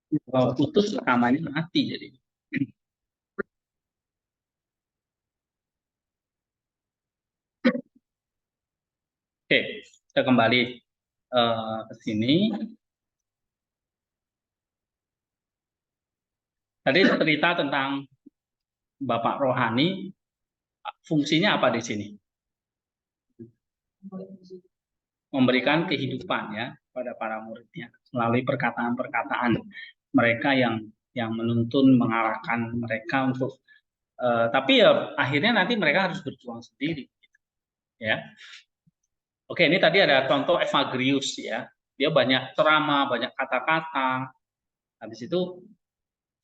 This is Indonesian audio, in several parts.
Kalau putus rekamannya mati jadi. Oke, kita kembali ke sini. Tadi cerita tentang Bapak Rohani, fungsinya apa di sini? Memberikan kehidupan ya pada para muridnya melalui perkataan-perkataan mereka yang menuntun, mengarahkan mereka untuk tapi ya akhirnya nanti mereka harus berjuang sendiri ya. Oke, ini tadi ada contoh Evagrius ya. Dia banyak ceramah, banyak kata-kata. Habis itu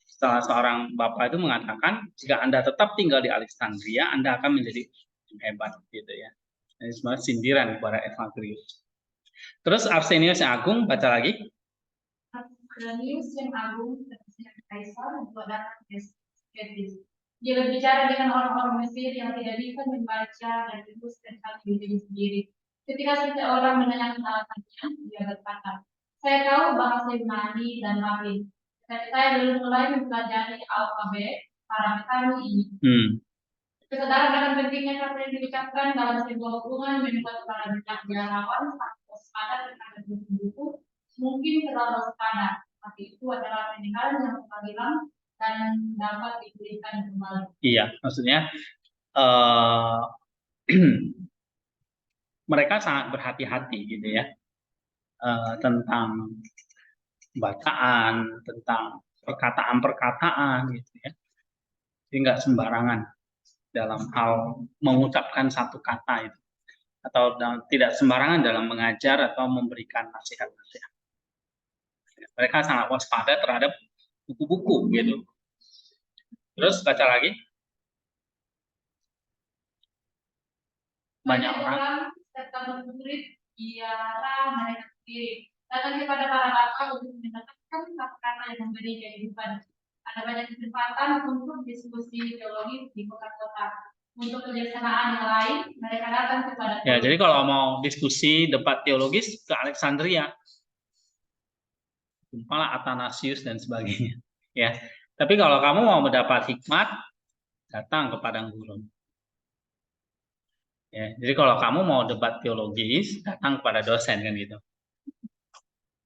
setelah seorang bapak itu mengatakan, jika Anda tetap tinggal di Alexandria, Anda akan menjadi hebat gitu ya. Ini sebenarnya sindiran kepada Evagrius. Terus Arsenius yang Agung, baca lagi. Arsenius yang Agung, Kaisar, untuk datang ke Skeptis. Dia berbicara dengan orang-orang Mesir yang tidak bisa membaca dan menulis tentang dirinya sendiri. Ketika seseorang menanyakan alasannya, dia berkata, saya tahu bahasa Yunani dan Latin. Tapi saya belum mulai mempelajari alfabet para petani ini. Kesadaran akan pentingnya kata yang diucapkan dalam sebuah hubungan membuat para biarawan sangat waspada terhadap buku-buku, mungkin terlalu waspada, tapi itu adalah peninggalan yang kita bilang dan dapat dipulihkan kembali. Iya, maksudnya mereka sangat berhati-hati gitu ya tentang bacaan, tentang perkataan-perkataan gitu ya. Jadi nggak sembarangan dalam hal mengucapkan satu kata itu, atau tidak sembarangan dalam mengajar atau memberikan nasihat-nasihat. Mereka sangat waspada terhadap buku-buku gitu. Terus baca lagi. Banyak orang serta murid ialah mereka sendiri. Datang kepada para bapak untuk mendapatkan kata-kata yang memberi kehidupan. Ada banyak kesempatan untuk diskusi teologi di kota-kota. Untuk kebiasaan yang lain, mereka datang kepada ya, jadi kalau mau diskusi debat teologis ke Alexandria, jumpalah Athanasius dan sebagainya. Ya, tapi kalau kamu mau mendapat hikmat, datang ke padang gurun. Ya, jadi kalau kamu mau debat teologis, datang kepada dosen kan gitu.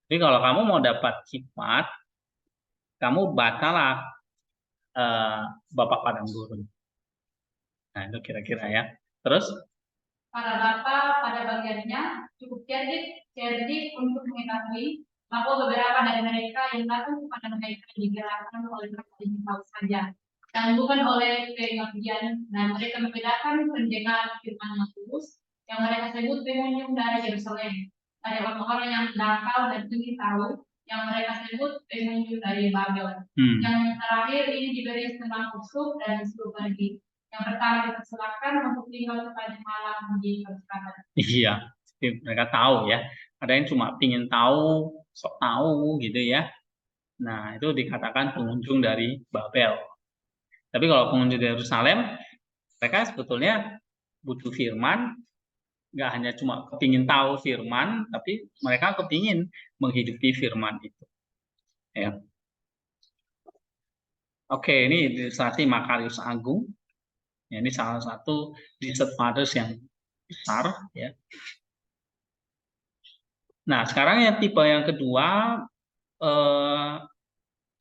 Jadi kalau kamu mau dapat hikmat, kamu bacalah Bapak Padang Gurun. Nah itu kira-kira ya. Terus? Para bapak pada bagiannya cukup cerdik untuk mengetahui bahwa beberapa dari mereka yang datang kepada mereka digerakkan oleh mereka yang tahu saja dan bukan oleh pengabdian, dan mereka membedakan pendengar firman yang tulus yang mereka sebut pengunjung dari Yerusalem dari orang-orang yang nakal dan ingin tahu yang mereka sebut pengunjung dari Babel. Yang terakhir ini diberi senang kusuk dan disuruh pergi. Yang pertama dipersilakan untuk tinggal sepanjang malam di perpustakaan. Iya, mereka tahu ya. Ada yang cuma ingin tahu, sok tahu gitu ya. Nah, itu dikatakan pengunjung dari Babel. Tapi kalau pengunjung dari Yerusalem, mereka sebetulnya butuh firman, nggak hanya cuma kepingin tahu firman, tapi mereka kepingin menghidupi firman itu. Ya. Oke, ini ilustrasi Makarius Agung. Ya, ini salah satu Desert Fathers yang besar. Ya. Nah, sekarang yang tipe yang kedua,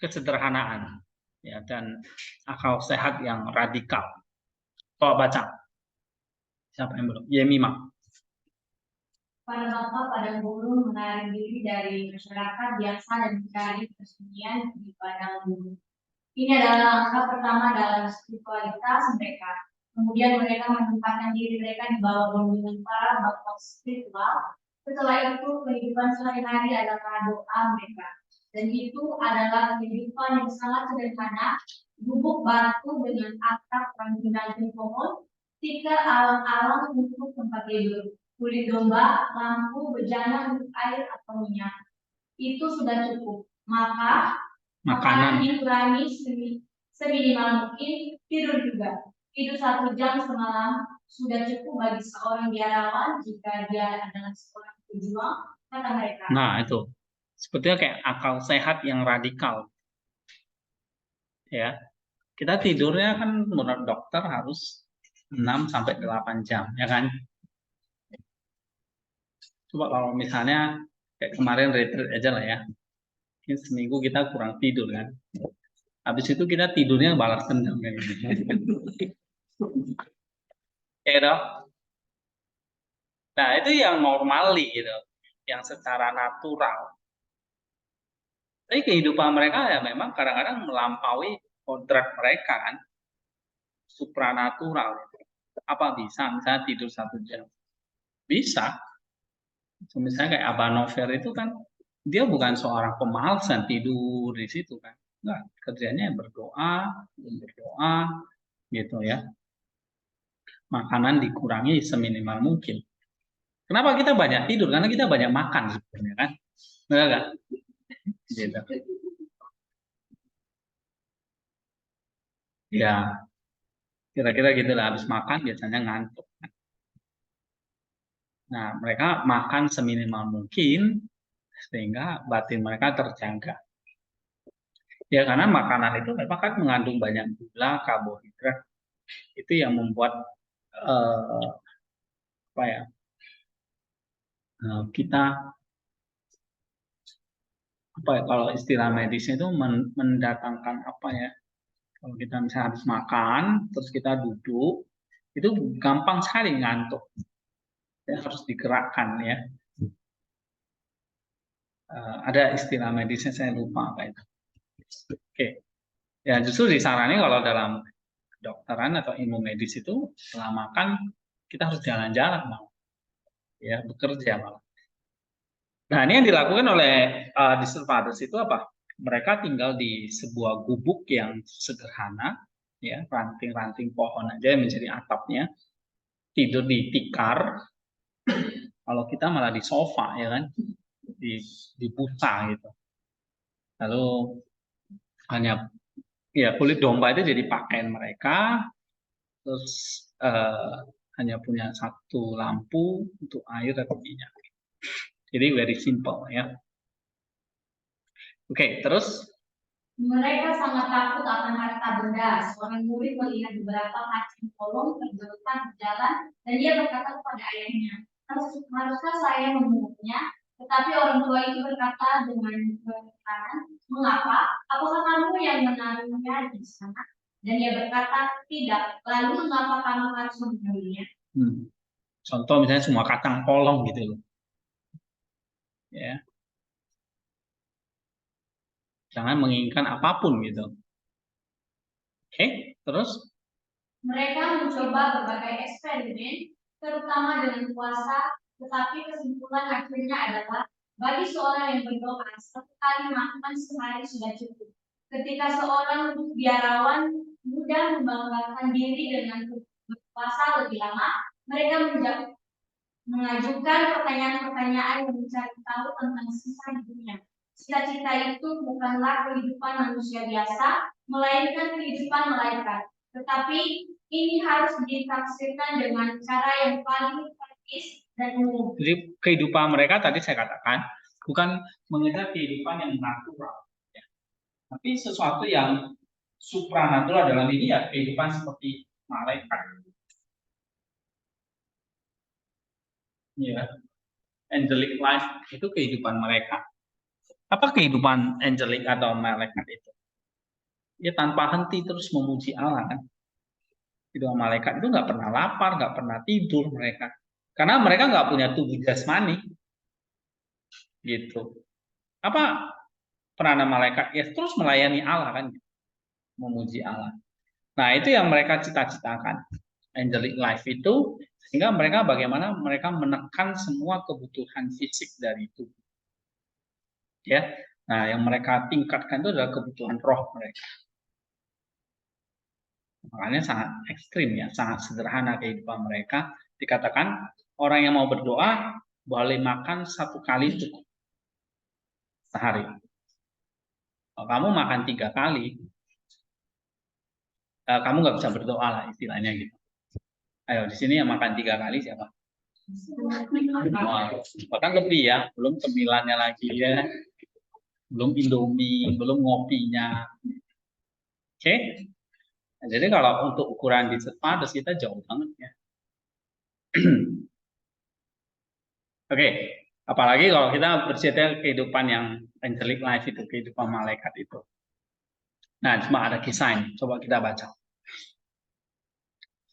kesederhanaan ya, dan akal sehat yang radikal. Kalau baca, siapa yang belum? Yemima. Para bapak pada guru menarik diri dari masyarakat biasa dan mencari kesunyian di padang gurun. Ini adalah langkah pertama dalam spiritualitas mereka. Kemudian mereka menempatkan diri mereka di bawah bimbingan para bapak spiritual. Setelah itu kehidupan sehari-hari adalah doa mereka. Dan itu adalah kehidupan yang sangat sederhana, gubuk batu dengan atap ranting-ranting pohon, 3 alang-alang untuk tempat tidur, kulit domba, lampu, bejana untuk air atau minyak. Itu sudah cukup. Maka makanan dikurangi seminimal mungkin, tidur juga. Tidur 1 jam semalam sudah cukup bagi seorang biarawan jika dia adalah seorang pejuang, kata mereka. Nah, itu. sebetulnya kayak akal sehat yang radikal. Ya, kita tidurnya kan menurut dokter harus 6 sampai 8 jam, ya kan? Coba kalau misalnya kayak kemarin retreat aja lah ya. Mungkin seminggu kita kurang tidur kan. Habis itu kita tidurnya balas dendam kan. Ya dong? Nah, itu yang normali gitu. Yang secara natural. Tapi kehidupan mereka ya memang kadang-kadang melampaui kodrat mereka kan. Supranatural. Apa bisa misalnya tidur 1 jam? Bisa. Misalnya kayak Abah Novel itu kan dia bukan seorang pemalasan tidur di situ kan. Enggak, kerjanya berdoa gitu ya. Makanan dikurangi seminimal mungkin. Kenapa kita banyak tidur? Karena kita banyak makan sebenarnya kan. Benar nggak? Gitu. Ya, kira-kira gitu lah. Habis makan biasanya ngantuk. Nah, mereka makan seminimal mungkin sehingga batin mereka terjaga. Ya, karena makanan itu memang kan mengandung banyak gula, karbohidrat. Itu yang membuat apa ya? Kita apa ya, kalau istilah medisnya itu mendatangkan apa ya? Kalau kita misalnya habis makan, terus kita duduk, itu gampang sekali ngantuk. Ya, harus digerakkan ya. Ada istilah medisnya saya lupa apa itu. Oke, ya justru disarankan kalau dalam kedokteran atau ilmu medis itu setelah makan kita harus jalan-jalan malah, ya bekerja malah. Nah ini yang dilakukan oleh Distant Fathers itu apa? Mereka tinggal di sebuah gubuk yang sederhana, ya ranting-ranting pohon aja yang menjadi atapnya, tidur di tikar. Kalau kita malah di sofa ya kan, di busa gitu. Lalu hanya ya kulit domba itu jadi pakaian mereka, terus hanya punya satu lampu untuk air dan minyak. Jadi very simple ya. Oke, terus mereka sangat takut akan harta benda. Seorang murid melihat beberapa kacang polong tergeletak di jalan dan dia berkata kepada ayahnya, haruskah saya memunggutnya? Tetapi orang tua itu berkata dengan berkanan, mengapa? Apakah kamu yang menaruhnya di sana? Dan dia berkata, tidak. Lalu mengapa kamu harus mengambilnya? Contoh misalnya semua kacang polong gitu loh. Ya. Jangan menginginkan apapun gitu. Oke, terus mereka mencoba berbagai eksperimen, terutama dengan puasa, tetapi kesimpulan akhirnya adalah bagi seorang yang berdoa satu kali makan sehari sudah cukup. Ketika seorang biarawan mudah membanggakan diri dengan berpuasa lebih lama, mereka mengajukan pertanyaan-pertanyaan yang mencari tahu tentang sisa hidupnya. Cita-cita itu bukanlah kehidupan manusia biasa, melainkan kehidupan malaikat. Tetapi ini harus ditafsirkan dengan cara yang paling praktis dan umum. Jadi kehidupan mereka tadi saya katakan bukan mengejar kehidupan yang natural, ya. Tapi sesuatu yang supranatural dalam ini ya kehidupan seperti malaikat. Ya, angelic life itu kehidupan mereka. Apa kehidupan angelic atau malaikat itu? Ya tanpa henti terus memuji Allah kan. Kehidupan malaikat itu nggak pernah lapar, nggak pernah tidur mereka. Karena mereka nggak punya tubuh jasmani. Gitu. Apa peranan malaikat? Ya terus melayani Allah kan. Memuji Allah. Nah itu yang mereka cita-citakan. Angelic life itu sehingga mereka bagaimana mereka menekan semua kebutuhan fisik dari tubuh. Ya. Nah, yang mereka tingkatkan itu adalah kebutuhan roh mereka. Makanya sangat ekstrim ya, sangat sederhana kehidupan mereka. Dikatakan orang yang mau berdoa boleh makan 1 kali cukup sehari. Kalau kamu makan 3 kali, kamu nggak bisa berdoa lah istilahnya gitu. Ayo di sini yang makan 3 kali siapa? Bahkan lebih ya, belum cemilannya lagi ya. belum Indomie, belum ngopinya. Oke? Nah, jadi kalau untuk ukuran discerned fathers kita jauh banget ya. Oke, apalagi kalau kita bercerita kehidupan yang angelic life itu, kehidupan malaikat itu. Nah, cuma ada kisah ini, coba kita baca.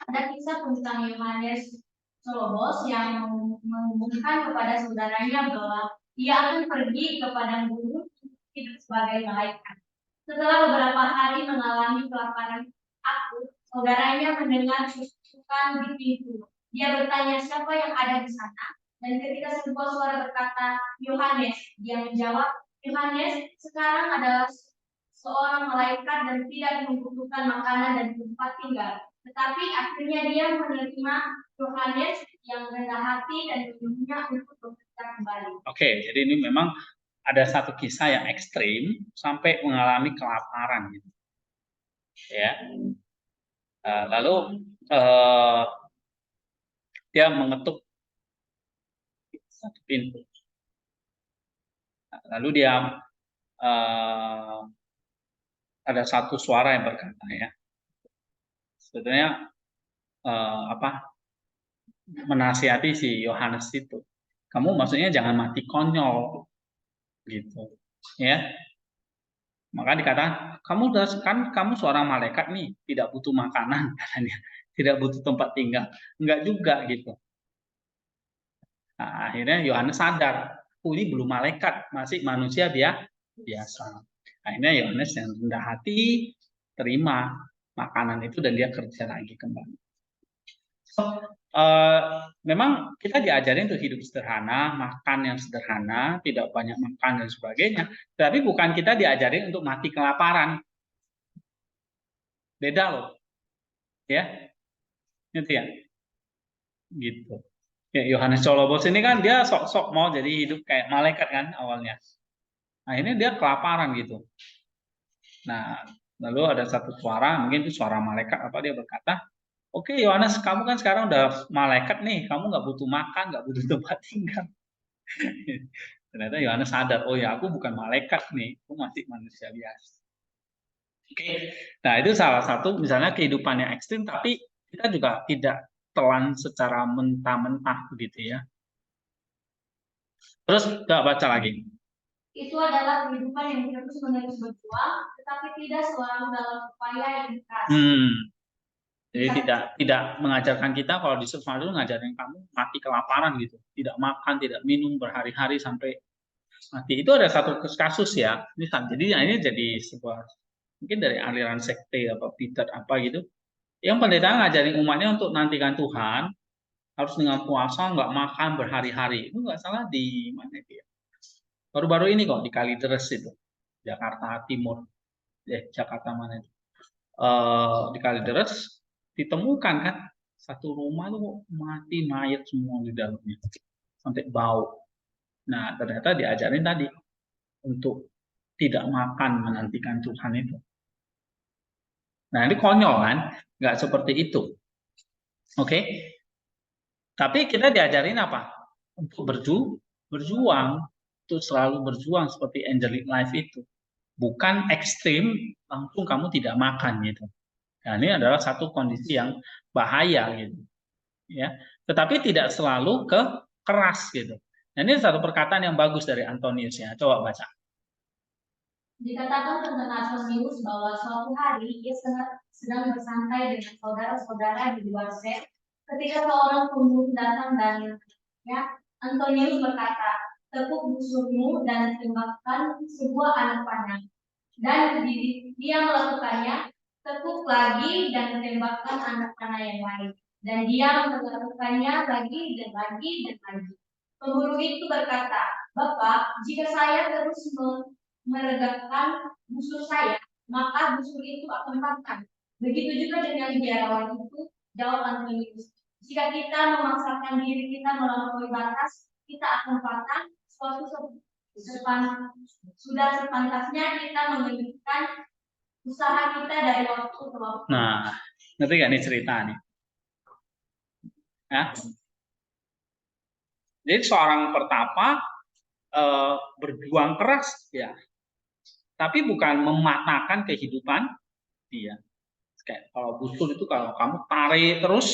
Ada kisah tentang Yohanes Colobos yang mengumumkan kepada saudaranya bahwa ia akan pergi ke padang gurun hidup sebagai malaikat. Setelah beberapa hari mengalami kelaparan aku, saudaranya mendengar susukan di pintu. Dia bertanya siapa yang ada di sana, dan ketika sebuah suara berkata, Yohanes, dia menjawab, Yohanes sekarang adalah seorang malaikat dan tidak membutuhkan makanan dan tempat tinggal. Tetapi akhirnya dia menerima Yohanes yang rendah hati dan menyuruhnya untuk bekerja kembali. Oke, jadi ini memang ada satu kisah yang ekstrim sampai mengalami kelaparan gitu. Ya. Lalu dia mengetuk satu pintu. Lalu dia ada satu suara yang berkata ya, sebetulnya menasihati si Yohanes itu, kamu maksudnya jangan mati konyol gitu, ya. Maka dikatakan kamu seorang malaikat nih, tidak butuh makanan katanya, tidak butuh tempat tinggal, enggak juga gitu. Nah, akhirnya Yohanes sadar, ini belum malaikat, masih manusia biasa. Akhirnya Yohanes yang rendah hati terima makanan itu dan dia kerja lagi kembali. Memang kita diajarin untuk hidup sederhana, makan yang sederhana, tidak banyak makan dan sebagainya. Tapi bukan kita diajarin untuk mati kelaparan. Beda loh, ya, gitu ya, gitu. Ya, Yohanes Colobos ini kan dia sok-sok mau jadi hidup kayak malaikat kan awalnya. Akhirnya dia kelaparan gitu. Nah, lalu ada satu suara, mungkin itu suara malaikat apa dia berkata, oke Yohanes, kamu kan sekarang udah malaikat nih, kamu nggak butuh makan, nggak butuh tempat tinggal. Ternyata Yohanes sadar, oh ya aku bukan malaikat nih, aku masih manusia biasa. Oke, nah itu salah satu misalnya kehidupan yang ekstrim, tapi kita juga tidak telan secara mentah-mentah begitu ya. Terus kita baca lagi. Itu adalah kehidupan yang terus-menerus berjuang, tetapi tidak selalu dalam upaya yang keras. Jadi tidak mengajarkan kita kalau di survival itu ngajarin kamu mati kelaparan gitu, tidak makan, tidak minum berhari-hari sampai mati. Itu ada satu kasus ya. Ini jadi sebuah mungkin dari aliran sekte apa Peter apa gitu. Yang pendeta ngajarin umatnya untuk nantikan Tuhan harus dengan puasa nggak makan berhari-hari. Itu nggak salah di mana itu ya? Baru-baru ini kok di Kalideres itu, Jakarta Timur. Jakarta mana itu? Di Kalideres ditemukan kan satu rumah tuh mati mayat semua di dalamnya sampai bau. Nah ternyata diajarin tadi untuk tidak makan menantikan Tuhan itu. Nah ini konyol kan, nggak seperti itu. Oke, tapi kita diajarin apa? Untuk berjuang, untuk selalu berjuang seperti angelic life itu. Bukan ekstrim langsung kamu tidak makan gitu. Nah, ini adalah satu kondisi yang bahaya gitu. Ya. Tetapi tidak selalu keras gitu. Nah, ini satu perkataan yang bagus dari Antonius ya. Coba baca. Dikatakan tentang Antonius bahwa suatu hari ia sedang bersantai dengan saudara-saudara di luar sel ketika seorang pembunuh datang dan ya Antonius berkata, tepuk busurmu dan tembakkan sebuah anak panah. Dan dia melakukannya, tepuk lagi dan tembakkan anak panah yang lain. Dan dia melakukannya lagi dan lagi dan lagi. Pemburu itu berkata, Bapak, jika saya terus meregakkan busur saya, maka busur itu akan patah. Begitu juga dengan biarawan itu, jawab Antonius. Jika kita memaksakan diri kita melampaui batas, kita akan patah. Sudah sepantasnya kita menunjukkan usaha kita dari waktu ke waktu. Nah, ngerti gak nih cerita nih? Ya. Jadi seorang pertapa berjuang keras ya tapi bukan mematahkan kehidupan dia. Kayak kalau busur itu kalau kamu tarik terus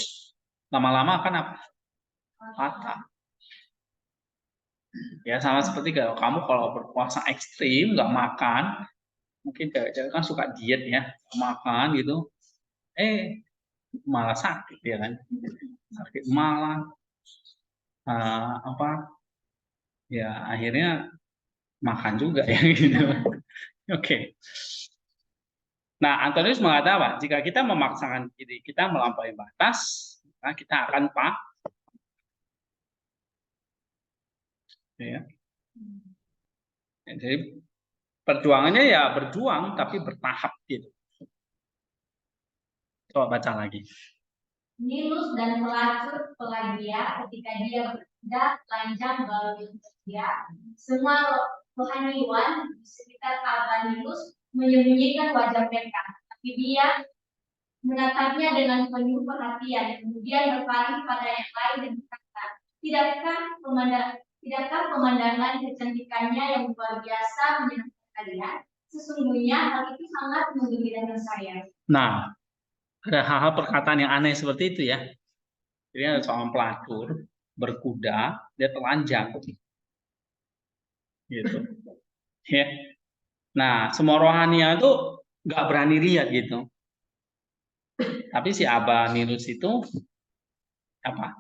lama-lama akan apa? Patah. Ya sama seperti kalau berpuasa ekstrim nggak makan, mungkin cewek-cewek kan suka diet ya, makan gitu, malah sakit ya kan, sakit malah apa ya akhirnya makan juga ya gitu. Oke. Nah, Antonius mengatakan apa? Jika kita memaksakan diri kita melampaui batas, maka kita akan ya. Jadi perjuangannya ya berjuang tapi bertahap gitu. Coba baca lagi. Nilus dan pelacur Pelagia ketika dia berkuda telanjang melalui dia, semua rohaniwan di sekitar Ka'bah Nilus menyembunyikan wajah mereka, tapi dia menatapnya dengan penuh perhatian, kemudian berpaling pada yang lain dan berkata, tidakkah pemandangan kecantikannya yang luar biasa menyenangkan kalian? Sesungguhnya hal itu sangat menggembirakan saya. Nah, ada hal-hal perkataan yang aneh seperti itu ya. Jadi ada seorang pelacur berkuda, dia telanjang, gitu. Ya. Nah, semua rohania itu nggak berani lihat gitu. Tapi si Aba Nilus itu apa?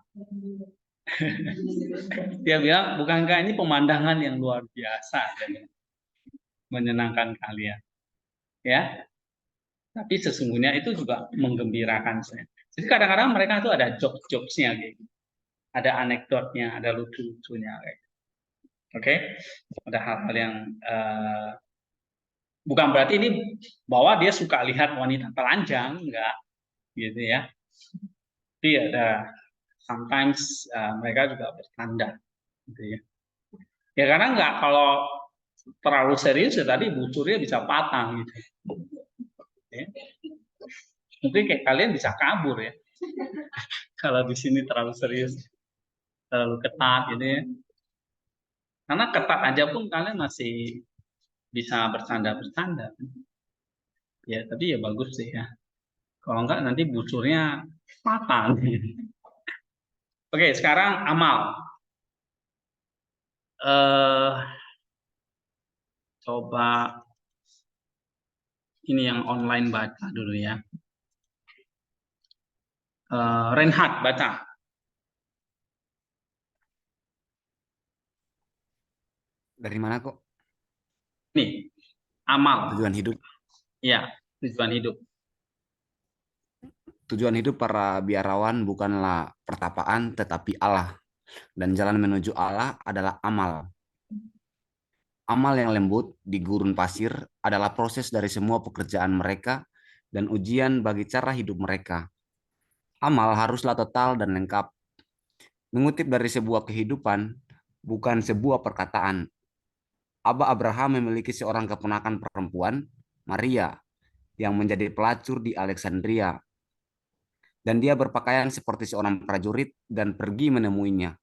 Dia bilang, bukankah ini pemandangan yang luar biasa ya? Menyenangkan kalian, ya? Tapi sesungguhnya itu juga menggembirakan saya. Jadi kadang-kadang mereka itu ada jokes-jokesnya gitu. Ada anekdotnya, ada lucu-lucunya. Oke? Ada hal-hal yang bukan berarti ini bahwa dia suka lihat wanita telanjang, enggak gitu ya. Tapi ada sometimes mereka juga bercanda gitu ya. Ya karena enggak kalau terlalu serius ya tadi busurnya bisa patah gitu. Ya. Mungkin kayak kalian bisa kabur ya. Kalau di sini terlalu serius, terlalu ketat gitu ya. Karena ketat aja pun kalian masih bisa bercanda-bercanda. Ya, tapi ya bagus sih ya. Kalau enggak nanti busurnya patah. Oke, sekarang amal. Coba ini yang online baca dulu ya. Reinhard baca. Dari mana kok? Nih, amal. Tujuan hidup. Ya, tujuan hidup. Tujuan hidup para biarawan bukanlah pertapaan tetapi Allah. Dan jalan menuju Allah adalah amal. Amal yang lembut di gurun pasir adalah proses dari semua pekerjaan mereka dan ujian bagi cara hidup mereka. Amal haruslah total dan lengkap. Mengutip dari sebuah kehidupan, bukan sebuah perkataan. Aba Abraham memiliki seorang keponakan perempuan, Maria, yang menjadi pelacur di Alexandria. Dan dia berpakaian seperti seorang prajurit dan pergi menemuinya.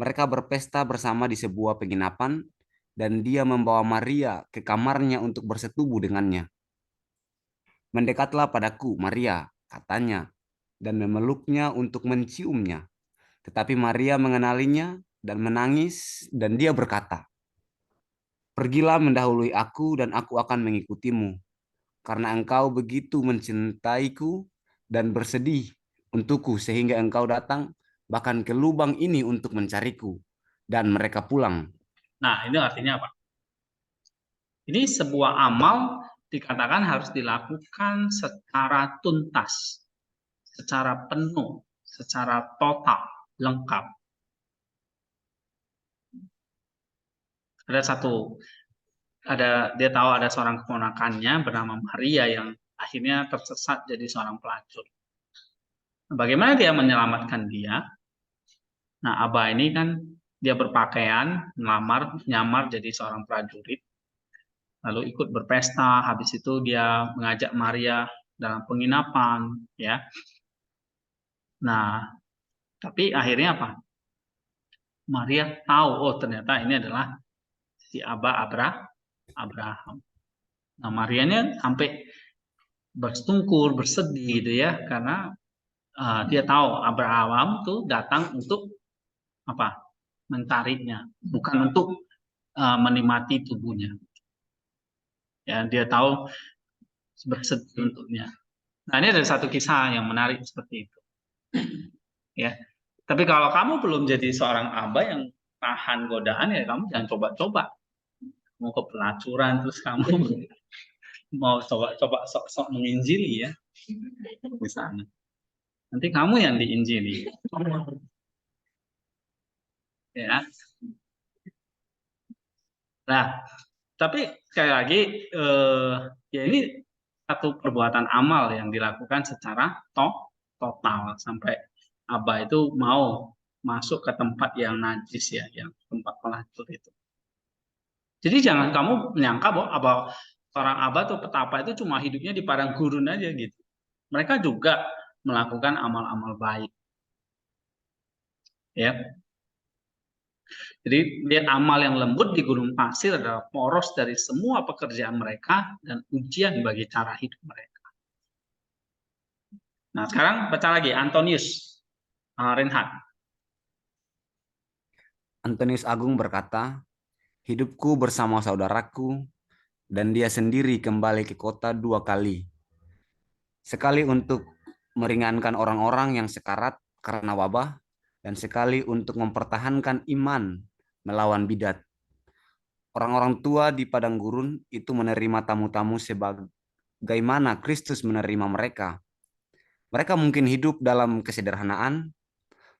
Mereka berpesta bersama di sebuah penginapan dan dia membawa Maria ke kamarnya untuk bersetubuh dengannya. Mendekatlah padaku, Maria, katanya, dan memeluknya untuk menciumnya. Tetapi Maria mengenalinya dan menangis dan dia berkata, pergilah mendahului aku dan aku akan mengikutimu, karena engkau begitu mencintaiku dan bersedih untukku sehingga engkau datang bahkan ke lubang ini untuk mencariku. Dan mereka pulang. Nah, ini artinya apa? Ini sebuah amal dikatakan harus dilakukan secara tuntas, secara penuh, secara total, lengkap. Dia tahu ada seorang keponakannya bernama Maria yang akhirnya tersesat jadi seorang pelacur. Bagaimana dia menyelamatkan dia? Nah, Aba ini kan dia berpakaian, nyamar jadi seorang prajurit, lalu ikut berpesta. Habis itu dia mengajak Maria dalam penginapan, ya. Nah, tapi akhirnya apa? Maria tahu, oh ternyata ini adalah si Aba Abraham. Nah, Marianya sampai berstungkur, bersedih gitu ya, karena dia tahu Abraham tuh datang untuk apa? Mencarinya, bukan untuk menikmati tubuhnya. Ya, dia tahu bersedih untuknya. Nah, ini ada satu kisah yang menarik seperti itu. Ya. Tapi kalau kamu belum jadi seorang aba yang tahan godaan, ya kamu jangan coba-coba. Mau ke pelacuran terus kamu mau coba-coba sok-sok menginjili ya di sana. Nanti kamu yang diinjili. Ya. Nah, tapi sekali lagi ya ini satu perbuatan amal yang dilakukan secara total sampai aba itu mau masuk ke tempat yang najis ya, yang tempat pelacur itu. Jadi jangan kamu menyangka bahwa seorang aba atau petapa itu cuma hidupnya di padang gurun aja gitu. Mereka juga melakukan amal-amal baik. Ya. Jadi lihat amal yang lembut di gunung pasir adalah poros dari semua pekerjaan mereka dan ujian bagi cara hidup mereka. Nah, sekarang baca lagi Antonius Reinhardt. Antonius Agung berkata, hidupku bersama saudaraku, dan dia sendiri kembali ke kota 2 kali. Sekali untuk meringankan orang-orang yang sekarat karena wabah, dan sekali untuk mempertahankan iman melawan bidat. Orang-orang tua di padang gurun itu menerima tamu-tamu sebagaimana Kristus menerima mereka. Mereka mungkin hidup dalam kesederhanaan,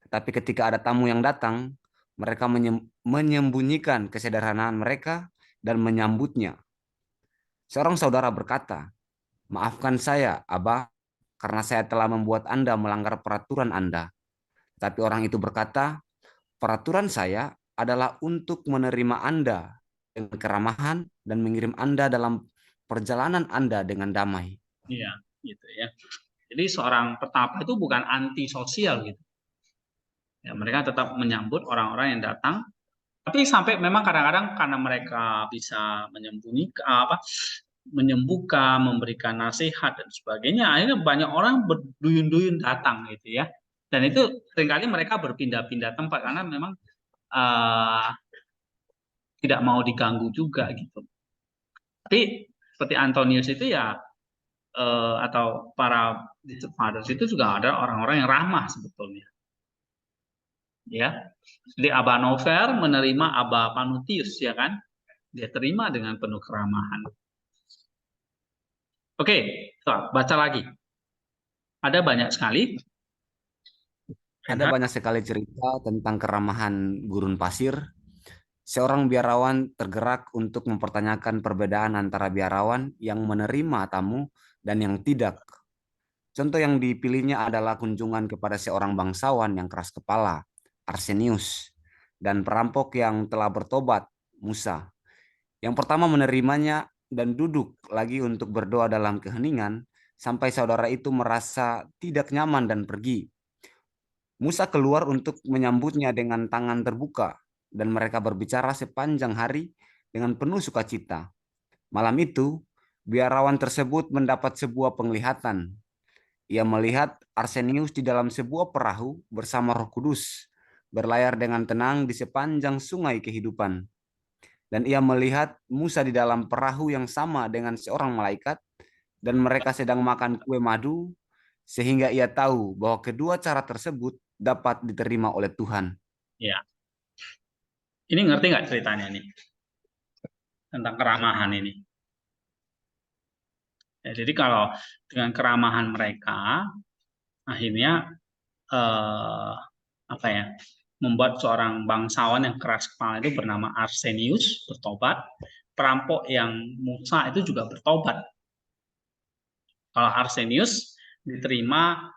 tetapi ketika ada tamu yang datang, mereka menyembunyikan kesederhanaan mereka dan menyambutnya. Seorang saudara berkata, maafkan saya, Abah, karena saya telah membuat Anda melanggar peraturan Anda. Tapi orang itu berkata, peraturan saya adalah untuk menerima Anda dengan keramahan dan mengirim Anda dalam perjalanan Anda dengan damai. Iya, gitu ya. Jadi seorang petapa itu bukan anti sosial gitu. Ya, mereka tetap menyambut orang-orang yang datang. Tapi sampai memang kadang-kadang karena mereka bisa menyembuhkan, memberikan nasihat dan sebagainya, akhirnya banyak orang berduyun-duyun datang gitu ya. Dan itu seringkali mereka berpindah-pindah tempat karena memang tidak mau diganggu juga gitu. Tapi seperti Antonius itu ya atau para fathers itu juga ada orang-orang yang ramah sebetulnya. Ya. Jadi Aba Nover menerima Aba Panutius ya kan? Dia terima dengan penuh keramahan. Oke, baca lagi. Ada banyak sekali. Ada banyak sekali cerita tentang keramahan gurun pasir. Seorang biarawan tergerak untuk mempertanyakan perbedaan antara biarawan yang menerima tamu dan yang tidak. Contoh yang dipilihnya adalah kunjungan kepada seorang bangsawan yang keras kepala, Arsenius, dan perampok yang telah bertobat, Musa. Yang pertama menerimanya dan duduk lagi untuk berdoa dalam keheningan sampai saudara itu merasa tidak nyaman dan pergi. Musa keluar untuk menyambutnya dengan tangan terbuka dan mereka berbicara sepanjang hari dengan penuh sukacita. Malam itu, biarawan tersebut mendapat sebuah penglihatan. Ia melihat Arsenius di dalam sebuah perahu bersama Roh Kudus, berlayar dengan tenang di sepanjang sungai kehidupan. Dan ia melihat Musa di dalam perahu yang sama dengan seorang malaikat, dan mereka sedang makan kue madu, sehingga ia tahu bahwa kedua cara tersebut dapat diterima oleh Tuhan. Ya. Ini ngerti nggak ceritanya nih? Tentang keramahan ini. Ya, jadi kalau dengan keramahan mereka, akhirnya membuat seorang bangsawan yang keras kepala itu bernama Arsenius bertobat, perampok yang Musa itu juga bertobat. Kalau Arsenius diterima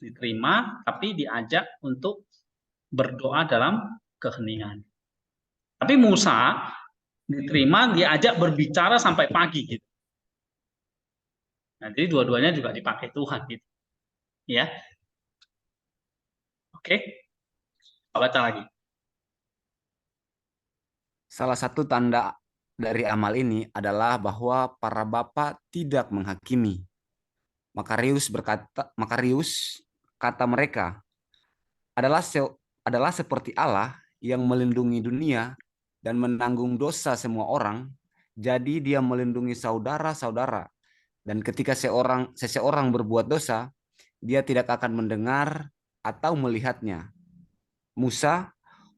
diterima tapi diajak untuk berdoa dalam keheningan. Tapi Musa diterima diajak berbicara sampai pagi gitu. Nah, jadi dua-duanya juga dipakai Tuhan gitu. Ya. Oke. Baca lagi. Salah satu tanda dari amal ini adalah bahwa para bapa tidak menghakimi. Makarius kata mereka adalah seperti Allah yang melindungi dunia dan menanggung dosa semua orang. Jadi dia melindungi saudara-saudara. Dan ketika seseorang berbuat dosa, dia tidak akan mendengar atau melihatnya. Musa,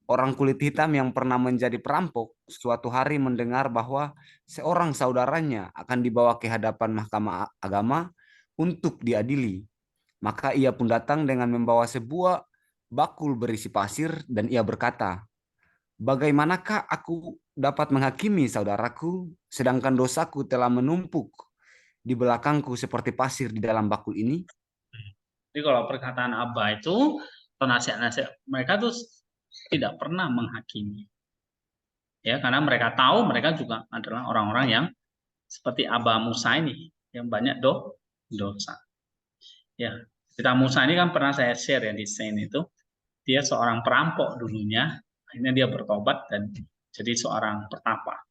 orang kulit hitam yang pernah menjadi perampok, suatu hari mendengar bahwa seorang saudaranya akan dibawa ke hadapan mahkamah agama untuk diadili. Maka ia pun datang dengan membawa sebuah bakul berisi pasir dan ia berkata, "Bagaimanakah aku dapat menghakimi saudaraku, sedangkan dosaku telah menumpuk di belakangku seperti pasir di dalam bakul ini?" Jadi kalau perkataan Abah itu, atau nasihat-nasihat mereka tuh tidak pernah menghakimi. Ya, karena mereka tahu mereka juga adalah orang-orang yang seperti Abah Musa ini, yang banyak dosa. Ya, cerita Musa ini kan pernah saya share ya di Saint itu. Dia seorang perampok dulunya, akhirnya dia bertobat dan jadi seorang petapa.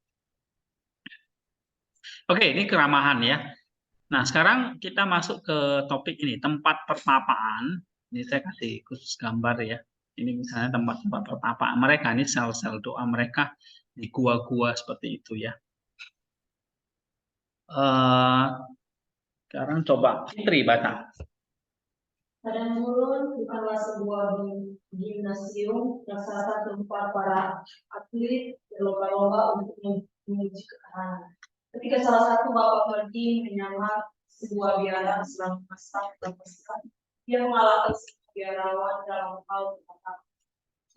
Oke, ini keramahan ya. Nah, sekarang kita masuk ke topik ini, tempat pertapaan. Ini saya kasih khusus gambar ya. Ini misalnya tempat-tempat pertapaan mereka, ini sel-sel doa mereka di gua-gua seperti itu ya. Sekarang coba Fitri baca. Padang gurun bukanlah sebuah gimnasium, raksasa tempat para atlet berlomba-lomba untuk menuju ke arah. Ketika salah satu bapak pergi menyamar sebuah biara selama masa berpesta, dia mengalahkan sebuah biarawan dalam hal berkata.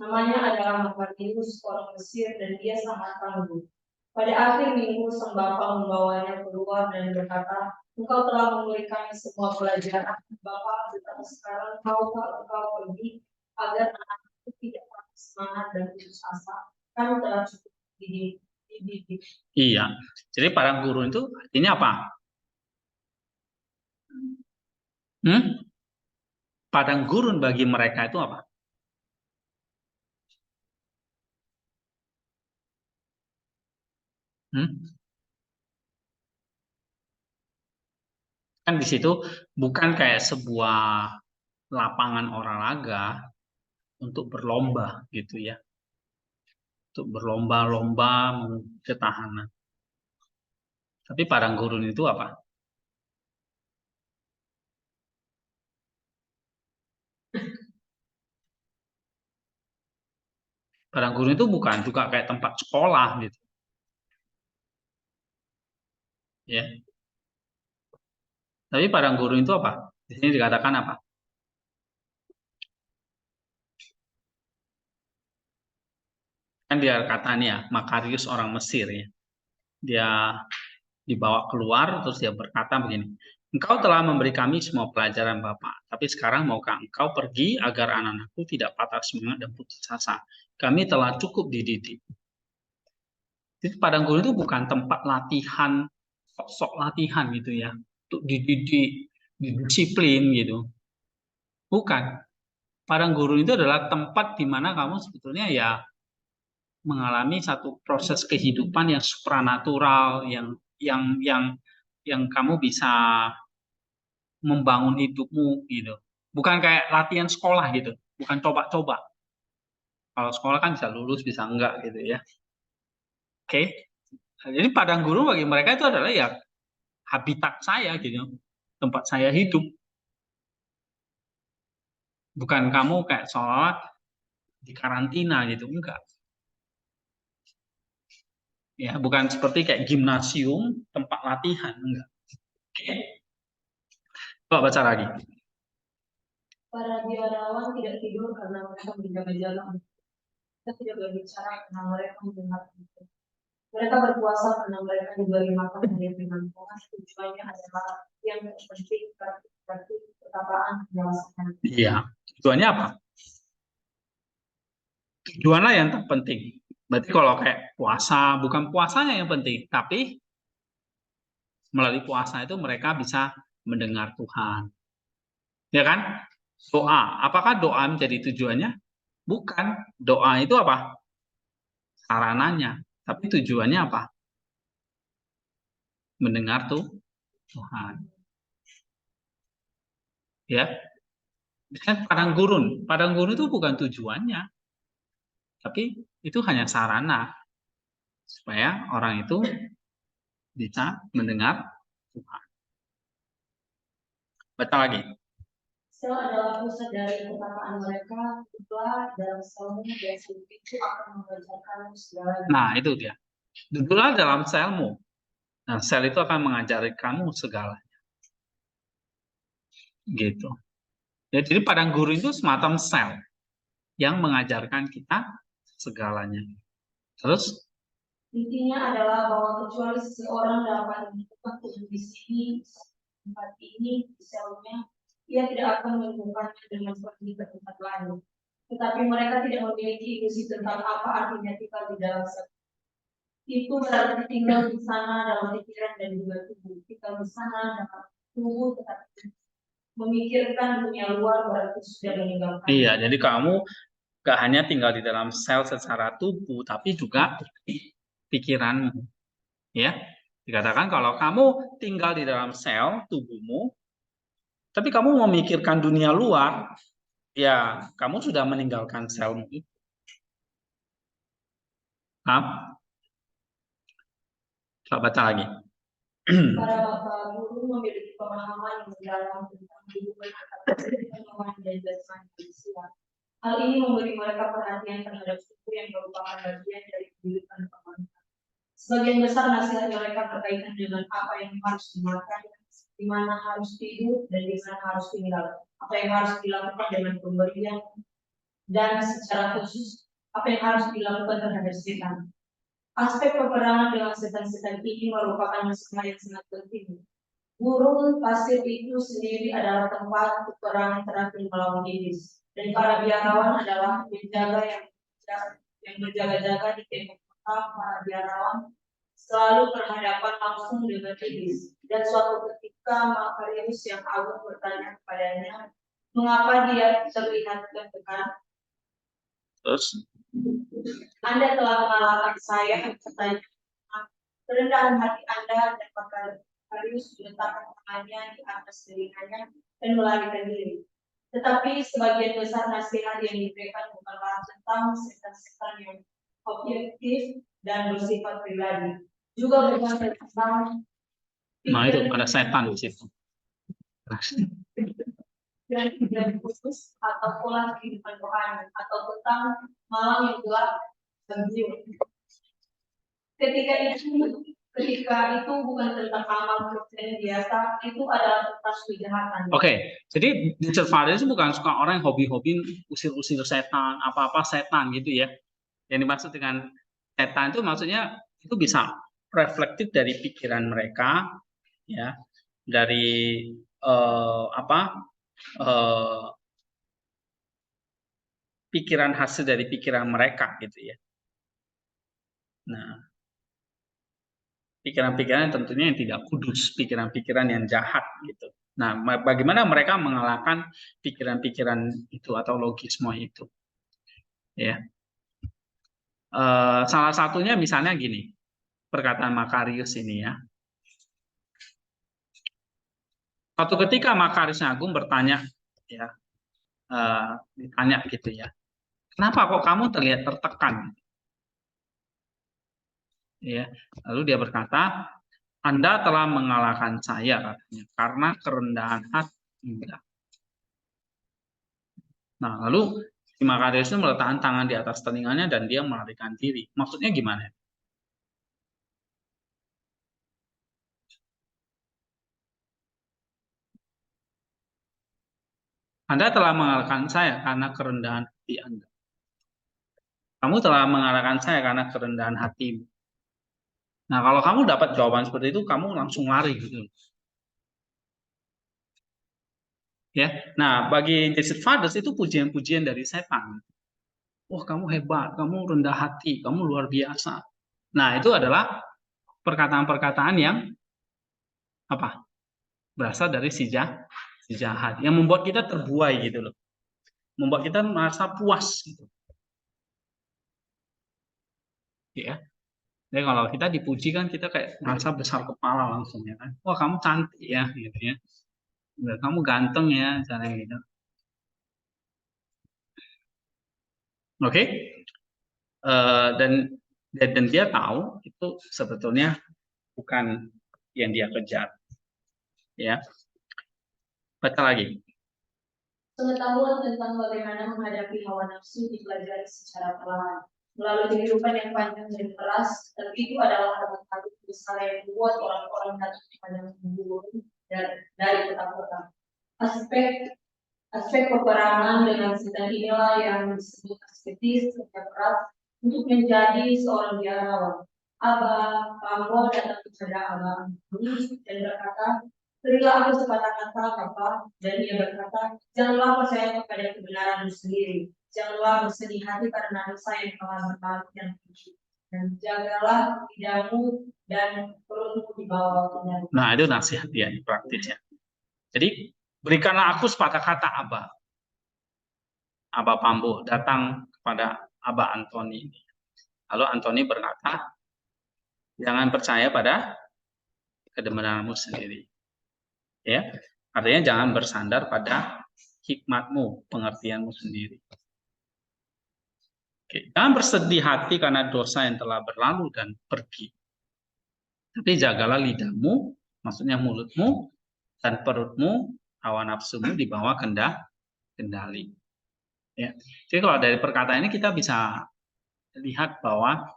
Namanya adalah Makarius, orang Mesir, dan dia sangat tangguh. Pada akhir minggu, sang bapak membawanya keluar dan berkata, "Engkau telah memberikan semua pelajaran. Bapak, tetapi sekarang maukah engkau pergi agar anak-anakku tidak patah semangat dan putus asa? Kami telah cukup dididik." Iya, jadi para guru itu artinya apa? Padang gurun bagi mereka itu apa? Kan di situ bukan kayak sebuah lapangan olahraga untuk berlomba gitu ya. Untuk berlomba-lomba ketahanan. Tapi padang gurun itu apa? Padang gurun itu bukan juga kayak tempat sekolah gitu. Ya. Tapi padang gurun itu apa? Di sini dikatakan apa? Kan dia katanya ya, Makarius orang Mesir ya. Dia dibawa keluar terus dia berkata begini, "Engkau telah memberi kami semua pelajaran Bapak, tapi sekarang maukah engkau pergi agar anak-anakku tidak patah semangat dan putus asa? Kami telah cukup dididik." Jadi padang gurun itu bukan tempat latihan, sok-sok latihan gitu ya, untuk dididik, didisiplin gitu. Bukan. Padang gurun itu adalah tempat di mana kamu sebetulnya ya mengalami satu proses kehidupan yang supranatural, yang kamu bisa membangun hidupmu gitu. Bukan kayak latihan sekolah gitu, bukan coba-coba. Kalau sekolah kan bisa lulus, bisa enggak gitu ya. Oke. Jadi padang gurun bagi mereka itu adalah ya habitat saya gitu, tempat saya hidup. Bukan kamu kayak seolah di karantina gitu, enggak. Ya, bukan seperti kayak gimnasium, tempat latihan, enggak. Oke. Coba baca lagi. Para biarawan tidak tidur karena mereka menjaga jalan. Mereka tidak berbicara karena mereka mendengar itu. Mereka berpuasa karena mereka diberi makan dari dengan Tuhan. Tujuannya adalah yang terpenting berarti perkataan penjelasan. Iya. Tujuannya apa? Tujuannya yang terpenting. Berarti kalau kayak puasa, bukan puasanya yang penting, tapi melalui puasa itu mereka bisa mendengar Tuhan. Ya kan? Doa. Apakah doa menjadi tujuannya? Bukan. Doa itu apa? Sarananya. Tapi tujuannya apa? mendengar Tuhan. Ya, kan padang gurun itu bukan tujuannya, tapi itu hanya sarana supaya orang itu bisa mendengar Tuhan. Baca lagi. Sel adalah pusat dari perkataan mereka, juga dalam selmu dan itu akan mengajarkan segalanya. Nah, itu dia. Duduklah dalam selmu. Nah, sel itu akan mengajari kamu segalanya. Gitu. Ya, jadi padang gurun itu semacam sel yang mengajarkan kita segalanya. Terus Intinya adalah bahwa kecuali seseorang dapat menemukan Tuhan di sini, tempat ini, di selnya, ia tidak akan menemukannya dengan seperti di tempat lain. Tetapi mereka tidak memiliki ilusi tentang apa artinya tinggal di dalam sel. Itu berarti tinggal di sana dalam pikiran dan juga tubuh. Tinggal di sana dalam tubuh, tetapi memikirkan dunia luar berarti sudah meninggalkan. iya, jadi kamu gak hanya tinggal di dalam sel secara tubuh, tapi juga pikiranmu. Ya, dikatakan kalau kamu tinggal di dalam sel tubuhmu, tapi kamu memikirkan dunia luar, ya kamu sudah meninggalkan selmu itu. Coba baca lagi. Para bapak guru memiliki pemahaman yang mendalam tentang hubungan antara rohani dan jasmani manusia. Hal ini memberi mereka perhatian terhadap suku yang merupakan bagian dari kehidupan manusia. Sebagian besar nasihat mereka berkaitan dengan apa yang harus dimakan, di mana harus tidur, dan di mana harus tinggal. Apa yang harus dilakukan dengan pemberian, dan secara khusus apa yang harus dilakukan terhadap setan. Aspek peperangan dengan setan-setan ini merupakan masalah yang sangat penting. Gurun pasir itu sendiri adalah tempat peperangan terakhir melawan iblis, dan para biarawan adalah penjaga yang berjaga-jaga di tembok kota. Para biarawan selalu berhadapan langsung dengan iblis, dan suatu ketika Makarius yang agung bertanya kepadanya, mengapa dia terlihat tertekan? Terus Anda telah mengalahkan saya, katanya. Kerendahan hati Anda dan Makarius meletakkan tangannya di atas telinganya dan melarikan diri. Tetapi sebagian besar nasihat yang diberikan bukanlah tentang setan-setan yang objektif dan bersifat pribadi, juga bukan tentang nah itu ada setan di situ. dan khusus atau pola kehidupan rohani atau tentang malam yang gelap dan jiwa. Ketika itu bukan tentang amal Kristen biasa, itu adalah tentang kejahatan. Oke, jadi Richard Fader itu bukan suka orang yang hobi-hobi usir-usir setan, apa-apa setan gitu ya. Yang dimaksud dengan setan itu maksudnya itu bisa reflektif dari pikiran mereka, ya, dari pikiran hasil dari pikiran mereka gitu ya. Nah, pikiran-pikiran tentunya yang tidak kudus, pikiran-pikiran yang jahat gitu. Nah, bagaimana mereka mengalahkan pikiran-pikiran itu atau logisme itu? Ya, salah satunya misalnya gini, perkataan Makarius ini ya. Suatu ketika Makarius Agung bertanya, ya, ditanya gitu ya, kenapa kok kamu terlihat tertekan? Ya, lalu dia berkata, Anda telah mengalahkan saya katanya karena kerendahan hati. Nah, lalu si Makarius itu meletakkan tangan di atas telinganya dan dia melarikan diri. Maksudnya gimana? Anda telah mengalahkan saya karena kerendahan hati Anda. Kamu telah mengalahkan saya karena kerendahan hatimu. Nah, kalau kamu dapat jawaban seperti itu, kamu langsung lari gitu. Ya, nah bagi Joseph Fathers itu pujian-pujian dari setan. Wah, kamu hebat, kamu rendah hati, kamu luar biasa. Nah, itu adalah perkataan-perkataan yang apa? Berasal dari si jahat, yang membuat kita terbuai gitu loh. Membuat kita merasa puas gitu. Ya. Jadi kalau kita dipuji kan kita kayak merasa besar kepala langsung ya kan. Wah kamu cantik ya gitu ya. Kamu ganteng ya, misalnya gitu. Oke. Dan dia tahu itu sebetulnya bukan yang dia kejar. Ya. Baca lagi. Pengetahuan tentang bagaimana menghadapi hawa nafsu dipelajari secara perlahan. Melalui kehidupan yang panjang dan keras, tapi itu adalah habit-habit besar yang membuat orang-orang datang kepada pembunuh dari kota-kota. Aspek peperangan dengan setan inilah yang disebut asketis kerja keras untuk menjadi seorang biarawan. Abah Pambo datang kepada Abah Antoni dan berkata, berilah aku sepatah kata apa, dan dia berkata, janganlah percaya kepada kebenaranmu sendiri, janganlah bersedih hati karena dosa yang telah berlalu yang terjadi, dan jagalah lidahmu dan perutmu di bawah kendali. Nah itu nasihat dia praktis ya. Jadi berikanlah aku sepatah kata Abah. Abah Pambo datang kepada Abah Antoni. Lalu Antoni berkata, jangan percaya pada kebenaranmu sendiri. Ya, artinya jangan bersandar pada hikmatmu, pengertianmu sendiri. Oke. Jangan bersedih hati karena dosa yang telah berlalu dan pergi. Tapi jagalah lidahmu, maksudnya mulutmu dan perutmu, hawa nafsumu di bawah kendali. Ya. Jadi kalau dari perkataan ini kita bisa lihat bahwa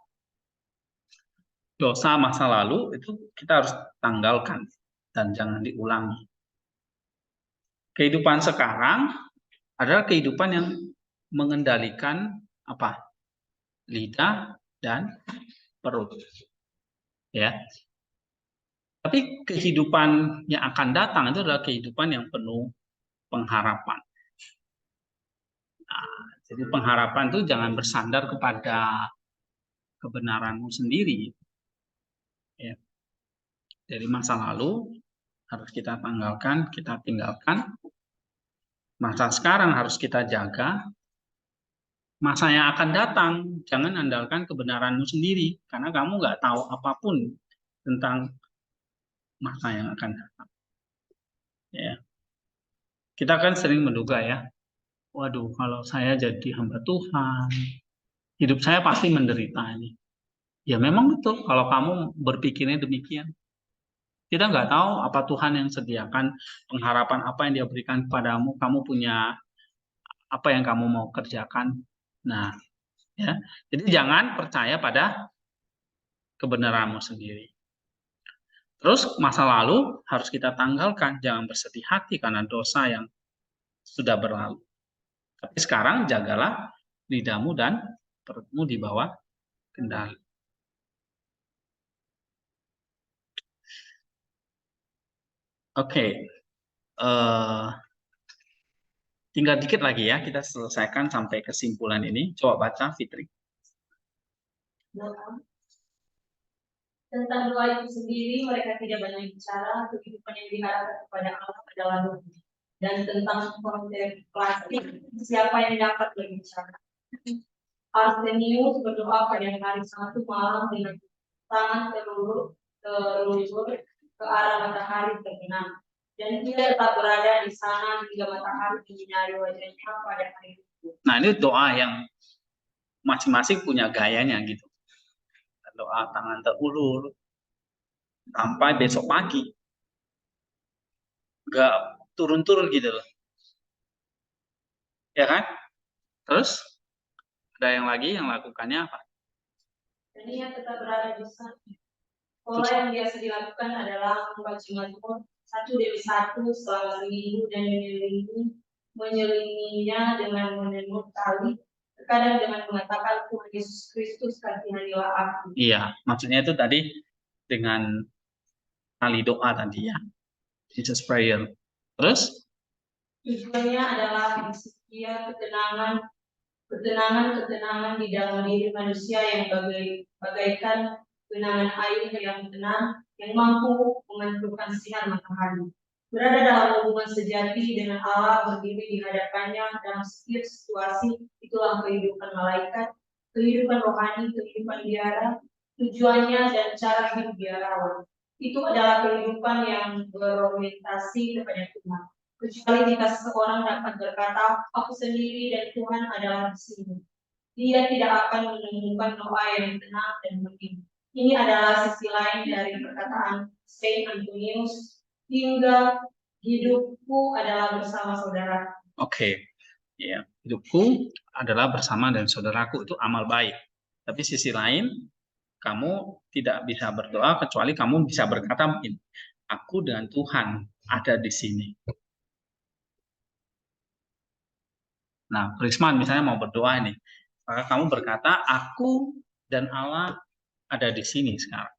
dosa masa lalu itu kita harus tanggalkan dan jangan diulangi. Kehidupan sekarang adalah kehidupan yang mengendalikan apa? Lidah dan perut. Ya. Tapi kehidupan yang akan datang itu adalah kehidupan yang penuh pengharapan. Nah, jadi pengharapan itu jangan bersandar kepada kebenaranmu sendiri. Ya. Dari masa lalu harus kita tanggalkan, kita tinggalkan. Masa sekarang harus kita jaga. Masa yang akan datang, jangan andalkan kebenaranmu sendiri. Karena kamu nggak tahu apapun tentang masa yang akan datang. Ya. Kita kan sering menduga ya, waduh kalau saya jadi hamba Tuhan, hidup saya pasti menderita ini. Ya memang betul kalau kamu berpikirnya demikian. Kita nggak tahu apa Tuhan yang sediakan, pengharapan apa yang dia berikan kepadamu, kamu punya apa yang kamu mau kerjakan. Nah, ya. Jadi jangan percaya pada kebenaranmu sendiri. Terus masa lalu harus kita tanggalkan, jangan bersedih hati karena dosa yang sudah berlalu. Tapi sekarang jagalah lidahmu dan perutmu di bawah kendali. Oke. Tinggal dikit lagi ya, kita selesaikan sampai kesimpulan ini. Coba baca, Fitri. Tentang doa itu sendiri, mereka tidak banyak bicara, kehidupan yang diharapkan kepada Allah adalah doa. Dan tentang kontemplasi, siapa yang dapat berbicara? Arsenius berdoa pada hari Sabtu malam dengan tangan terulur ke arah matahari terbenam. Dan dia tetap berada di sana hingga matahari menyinari wajahnya pada hari itu. Nah ini doa yang masing-masing punya gayanya gitu. Doa tangan terulur sampai besok pagi. Nggak turun-turun gitu loh. Ya kan? Terus ada yang lagi yang lakukannya apa? Dan dia tetap berada di sana. Pola yang biasa dilakukan adalah membaca Mazmur satu demi satu selama seminggu dan menyelinginya dengan menenun tali, terkadang dengan mengatakan Tuhan Yesus Kristus kasihanilah aku. Iya, maksudnya itu tadi dengan tali doa tadi ya, Jesus prayer. Terus? Tujuannya adalah setia ketenangan di dalam diri manusia yang bagaikan genangan air yang tenang, yang mampu memantulkan sinar matahari. Berada dalam hubungan sejati dengan Allah, berdiri di hadapannya dalam setiap situasi, itulah kehidupan malaikat, kehidupan rohani, kehidupan biara, tujuannya dan cara hidup biarawan. Itu adalah kehidupan yang berorientasi kepada Tuhan. Kecuali jika seseorang dapat berkata, aku sendiri dan Tuhan adalah di sini. Dia tidak akan menemukan doa yang tenang dan bening. Ini adalah sisi lain dari perkataan Saint Antonius, hingga hidupku adalah bersama saudara. Oke, ya, hidupku adalah bersama dan saudaraku, itu amal baik. Tapi sisi lain, kamu tidak bisa berdoa kecuali kamu bisa berkata, aku dan Tuhan ada di sini. Nah, Prisman misalnya mau berdoa ini, maka kamu berkata, aku dan Allah ada di sini sekarang.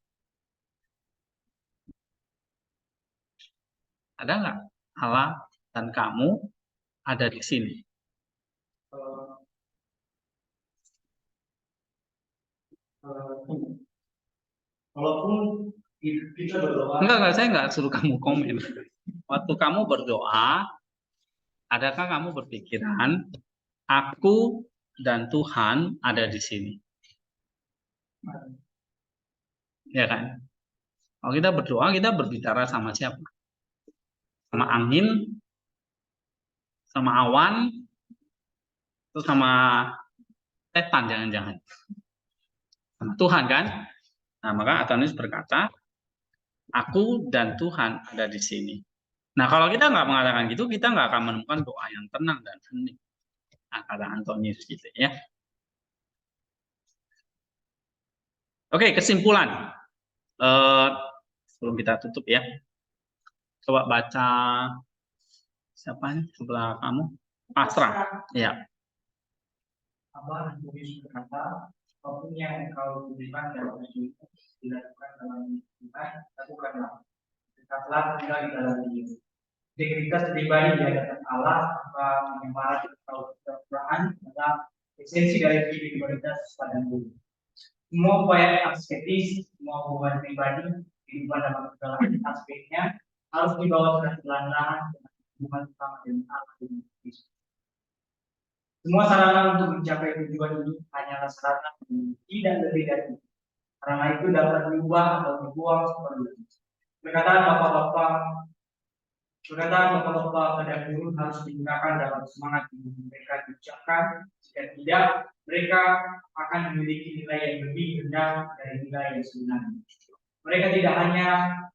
Ada nggak Allah dan kamu ada di sini? Walaupun kita berdoa. Enggak, saya nggak suruh kamu komen. Waktu kamu berdoa, adakah kamu berpikiran, aku dan Tuhan ada di sini? Ya kan? Kalau kita berdoa, kita berbicara sama siapa? Sama angin, sama awan, atau sama setan jangan-jangan. Sama Tuhan kan? Nah, maka Antonius berkata, aku dan Tuhan ada di sini. Nah, kalau kita nggak mengatakan gitu, kita nggak akan menemukan doa yang tenang dan hening. Nah, kata Antonius gitu ya. Oke, kesimpulan. Sebelum kita tutup ya. Coba baca siapa nih sebelah kamu? Asra. Ya. Apa Antonius berkata, apapun yang engkau tujukan dalam hidup dilakukan dalam Tuhan, lakukanlah. Tetaplah tinggal di dalam diri. Integritas pribadi di hadapan Allah tanpa menyemarakan atau kekurangan adalah esensi dari spiritualitas pada diri. Semua upaya asketis, semua hubungan pribadi, kehidupan dalam segala aspeknya harus dibawa dengan ketelanjangan dengan hubungan utama dengan Allah dan Kristus. Semua sarana untuk mencapai tujuan hidup hanyalah sarana yang tidak lebih dari itu. Sarana itu dapat diubah atau dibuang seperti itu. Perkataan bapak-bapak pada guru harus digunakan dalam semangat yang mereka ucapkan. Jika tidak, mereka akan memiliki nilai yang lebih rendah dari nilai yang sebenarnya. Mereka tidak hanya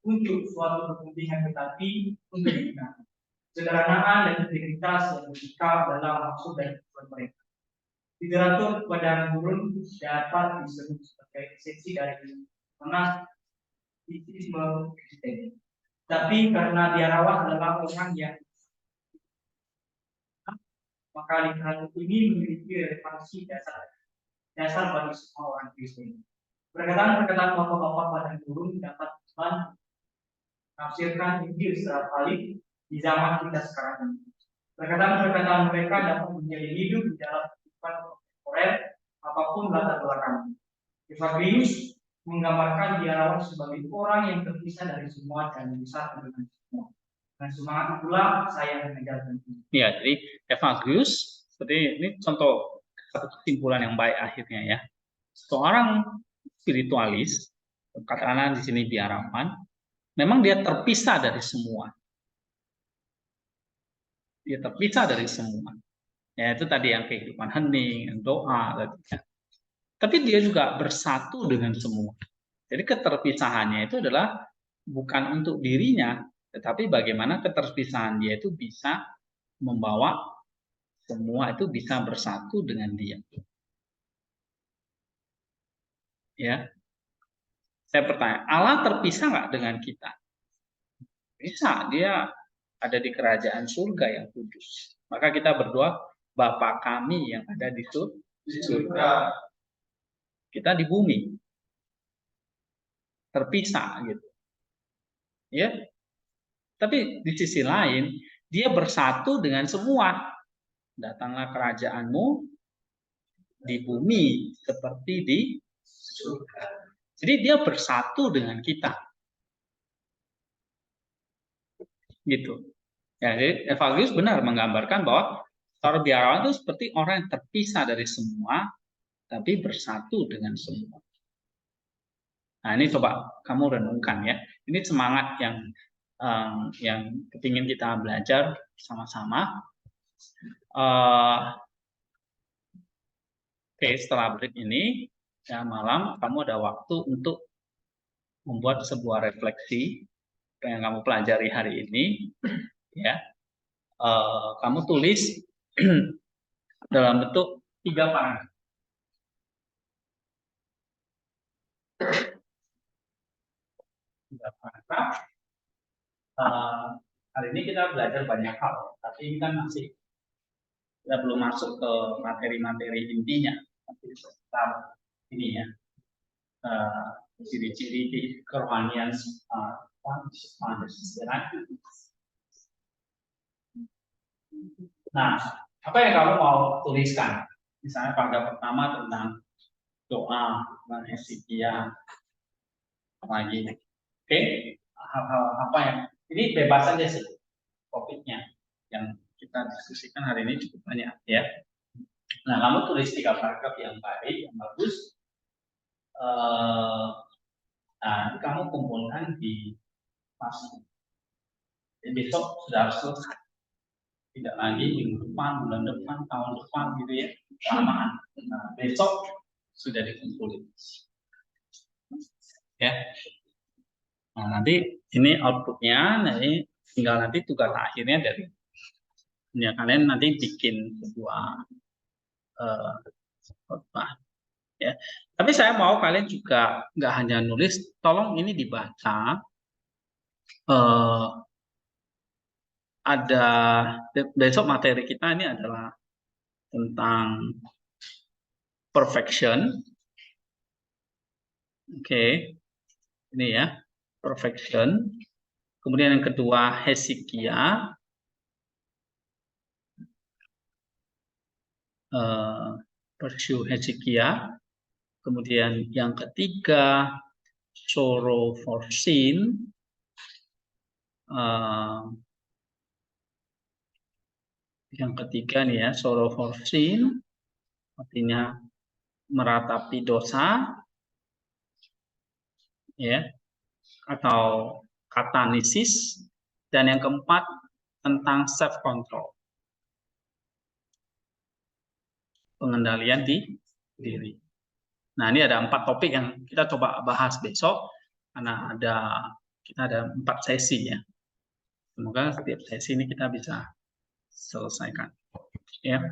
untuk suatu kepentingan, tetapi untuk digunakan. Sederhanaan dan integritas yang bersikap dalam maksud dan tujuan mereka. Literatur pada gurun dapat disebut sebagai esensi dari monastisme Kristen. Tapi karena biarawan adalah orang yang maka literatur ini memiliki relevansi dasar bagi semua orang Kristen. Perkataan bapak-bapak pada gurun dapat menafsirkan Injil secara valid di zaman kita sekarang ini. Perkataan mereka dapat menjadi hidup di dalam kehidupan kontemporer apapun latar belakangnya. Evagrius menggambarkan biarawan sebagai orang yang terpisah dari semua dan bisa dengan semua. Dan semangat itulah saya mengajarkan ini. Ya, jadi Evagrius seperti ini contoh satu kesimpulan yang baik akhirnya ya. Seorang spiritualis, katakanlah di sini biarawan, memang dia terpisah dari semua. Dia terpisah dari semua. Ya, itu tadi yang kehidupan hening, doa, tadi. Tapi dia juga bersatu dengan semua. Jadi keterpisahannya itu adalah bukan untuk dirinya, tetapi bagaimana keterpisahan dia itu bisa membawa semua itu bisa bersatu dengan dia. Ya, saya bertanya, Allah terpisah nggak dengan kita? Bisa, dia ada di kerajaan surga yang kudus. Maka kita berdoa, Bapa kami yang ada di surga. Kita di bumi. Terpisah gitu. Ya. Tapi di sisi lain, dia bersatu dengan semua. Datanglah kerajaanmu di bumi seperti di surga. Jadi dia bersatu dengan kita. Gitu. Ya, jadi Evagrius benar menggambarkan bahwa seorang biarawan itu seperti orang yang terpisah dari semua, tapi bersatu dengan semua. Nah, ini coba kamu renungkan ya. Ini semangat yang kepingin kita belajar sama-sama. Oke, setelah break ini, ya malam kamu ada waktu untuk membuat sebuah refleksi yang kamu pelajari hari ini, ya. Kamu tulis dalam bentuk 3 paragraf. Hari ini kita belajar banyak hal, tapi ini kan masih kita belum masuk ke materi-materi intinya. Tapi sekitar ini ya, ciri-ciri kerohanian Nah, apa yang kamu mau tuliskan? Misalnya paragraf pertama tentang doa dan Hezekia, lagi, oke? Hal-hal apa yang ini bebas aja sih topiknya yang kita diskusikan hari ini cukup banyak ya. Nah, kamu tulis 3 paragraf yang baik, yang bagus. Nah, kamu kumpulkan di pas. Besok sudah harus selesai. Tidak lagi minggu depan, bulan depan, tahun depan gitu ya. Kelamaan. Nah, besok sudah dikumpulin. Ya. Nah, nanti ini outputnya, nanti tinggal nanti tugas akhirnya dari ya kalian nanti bikin sebuah khotbah ya. Tapi saya mau kalian juga nggak hanya nulis, tolong ini dibaca. Ada besok materi kita ini adalah tentang perfection. Oke. Ini ya, perfection. Kemudian yang kedua Hezekia. Pursue Hezekia. Kemudian yang ketiga sorrow for sin. Yang ketiga nih ya, sorrow for sin, artinya meratapi dosa, ya, atau katanisis. Dan yang keempat tentang self control, pengendalian diri. Nah, ini ada 4 topik yang kita coba bahas besok karena kita ada 4 sesi ya. Semoga setiap sesi ini kita bisa selesaikan. Ya,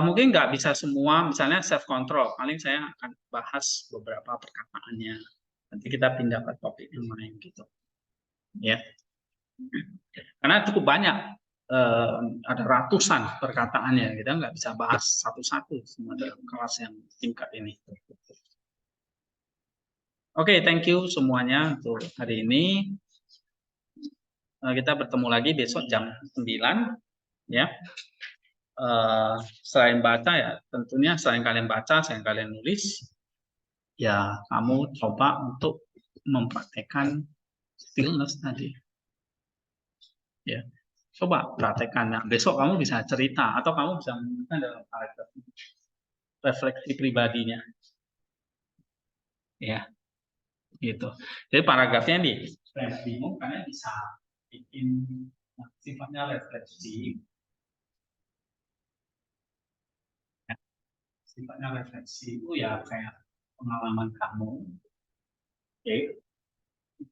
mungkin nggak bisa semua, misalnya self control. Paling saya akan bahas beberapa perkataannya. Nanti kita pindah ke topik yang lain gitu. Ya, karena cukup banyak, ada ratusan perkataannya. Kita nggak bisa bahas satu-satu semua dalam kelas yang singkat ini. Oke, thank you semuanya untuk hari ini. Kita bertemu lagi besok jam 9 ya. Selain baca ya, tentunya selain kalian baca, selain kalian nulis, ya kamu coba untuk mempraktekkan stillness tadi. Ya, coba praktekkan. Nah, besok kamu bisa cerita atau kamu bisa menuliskan dalam paragraf refleksi pribadinya. Ya, gitu. Jadi paragrafnya nih, supaya bingung kalian bisa bikin sifatnya refleksi. Sifatnya refleksi itu ya kayak pengalaman kamu, oke,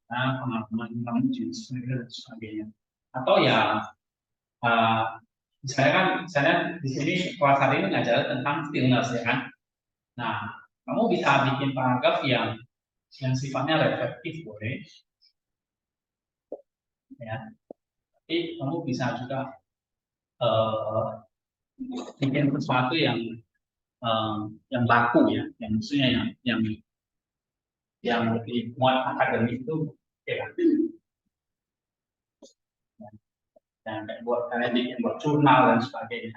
pengalaman kamu jenis dan sebagainya. Atau ya, misalnya di sini kelas hari ini ngajar tentang stillness ya kan. Nah, kamu bisa bikin paragraf yang sifatnya reflektif boleh, ya. Tapi kamu bisa juga bikin sesuatu yang baku ya, yang maksudnya yang lebih muat akademik itu, ya. Dan buat kalian bikin buat jurnal dan sebagainya.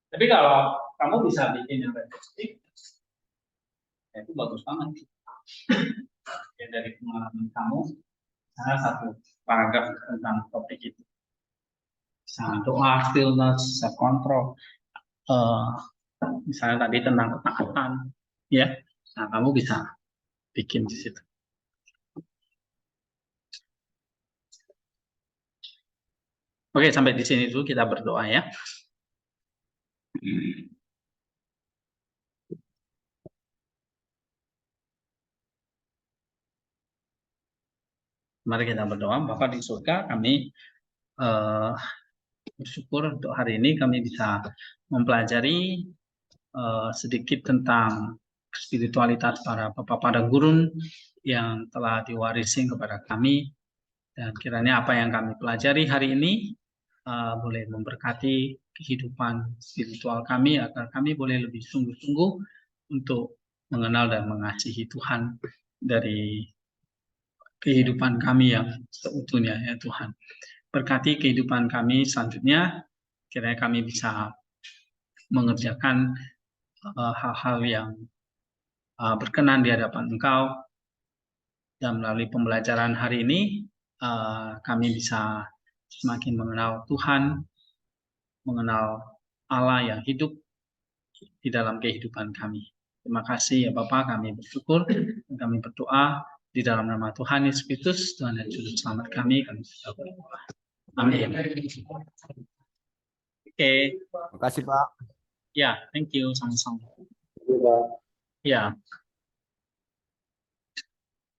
Tapi kalau kamu bisa bikin yang reflektif, ya itu bagus banget. Ya, dari pengalaman kamu, misalnya 1 paragraf tentang topik itu. Misalnya doa, stillness, self control. Misalnya tadi tentang ketaatan, ya. Nah, kamu bisa bikin di situ. Oke, sampai di sini dulu kita berdoa ya. Mari kita berdoa. Bapa di surga, kami bersyukur untuk hari ini kami bisa mempelajari sedikit tentang spiritualitas para gurun yang telah diwarisi kepada kami, dan kiranya apa yang kami pelajari hari ini boleh memberkati kehidupan spiritual kami agar kami boleh lebih sungguh-sungguh untuk mengenal dan mengasihi Tuhan dari kehidupan kami yang seutuhnya ya Tuhan. Berkati kehidupan kami selanjutnya, kiranya kami bisa mengerjakan hal-hal yang berkenan di hadapan Engkau, dan melalui pembelajaran hari ini kami bisa semakin mengenal Tuhan, mengenal Allah yang hidup di dalam kehidupan kami. Terima kasih ya Bapa, kami bersyukur dan kami berdoa di dalam nama Tuhan Yesus Kristus, Tuhan dan Juru Selamat kami sudah berdoa. Amin. Oke. Terima kasih Pak. Ya, thank you, sama-sama. Ya.